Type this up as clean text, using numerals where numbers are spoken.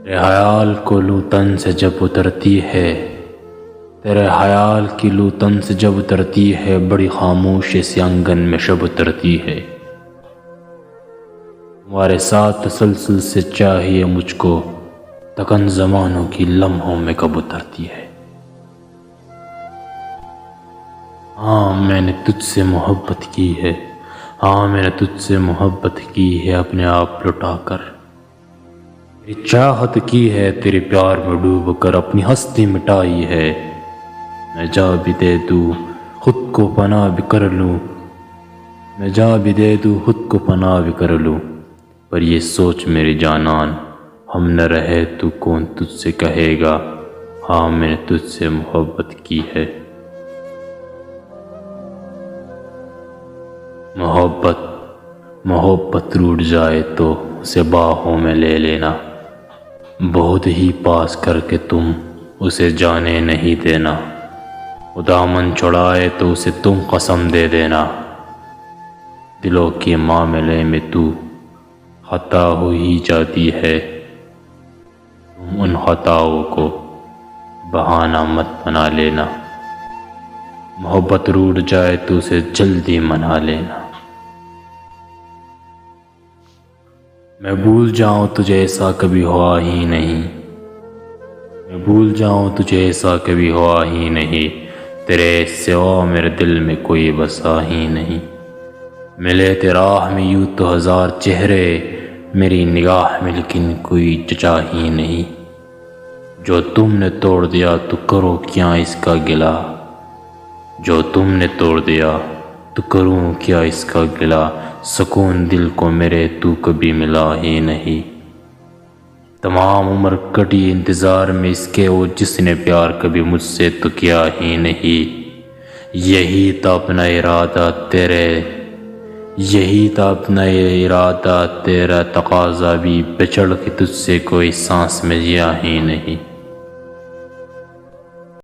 تیرے خیال کو لو تن سے جب اترتی ہے، تیرے خیال کی لو تن سے جب اترتی ہے، بڑی خاموش سے آنگن میں شب اترتی ہے۔ تمہارے ساتھ تسلسل سے چاہیے مجھ کو، تکن زمانوں کی لمحوں میں کب اترتی ہے۔ ہاں میں نے تجھ سے محبت کی ہے، ہاں میں نے تجھ سے محبت کی ہے، اپنے آپ لٹا کر تیری چاہت کی ہے، تیرے پیار میں ڈوب کر اپنی ہستی مٹائی ہے۔ میں جا بھی دے دوں خود کو پناہ بھی کر لوں، میں جا بھی دے دوں خود کو پناہ بھی کر لوں، پر یہ سوچ میری جانان ہم نہ رہے تو کون تجھ سے کہے گا، ہاں میں نے تجھ سے محبت کی ہے۔ محبت ٹوٹ جائے تو اسے باہوں میں لے لینا، بہت ہی پاس کر کے تم اسے جانے نہیں دینا، وہ دامن چھڑائے تو اسے تم قسم دے دینا، دلوں کے معاملے میں تو خطا ہو ہی جاتی ہے، تم ان خطاؤں کو بہانہ مت بنا لینا، محبت ٹوٹ جائے تو اسے جلدی منا لینا۔ میں بھول جاؤں تجھے ایسا کبھی ہوا ہی نہیں، میں بھول جاؤں تجھے ایسا کبھی ہوا ہی نہیں، تیرے سوا میرے دل میں کوئی بسا ہی نہیں، ملے تھے راہ میں یوں تو ہزار چہرے، میری نگاہ میں لیکن کوئی جچا ہی نہیں، جو تم نے توڑ دیا تو کرو کیا اس کا گلہ، جو تم نے توڑ دیا تو کروں کیا اس کا گلہ، سکون دل کو میرے تو کبھی ملا ہی نہیں، تمام عمر کٹی انتظار میں اس کے وہ جس نے پیار کبھی مجھ سے تو کیا ہی نہیں، یہی تھا اپنا ارادہ تیرے، یہی تھا اپنا ارادہ تیرا تقاضا بھی، بچڑ کے تجھ سے کوئی سانس میں جیا ہی نہیں۔